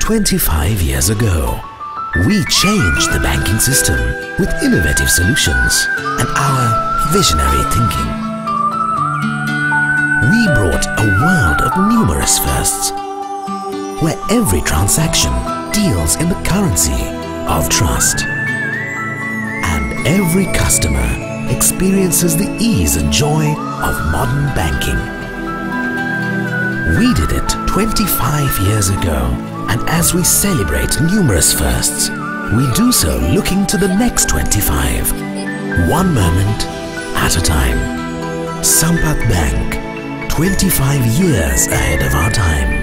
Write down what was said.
25 years ago, we changed the banking system with innovative solutions and our visionary thinking. We brought a world of numerous firsts, where every transaction deals in the currency of trust, and every customer experiences the ease and joy of modern banking. We did it 25 years ago, and as we celebrate numerous firsts, we do so looking to the next 25, one moment at a time. Sampath Bank, 25 years ahead of our time.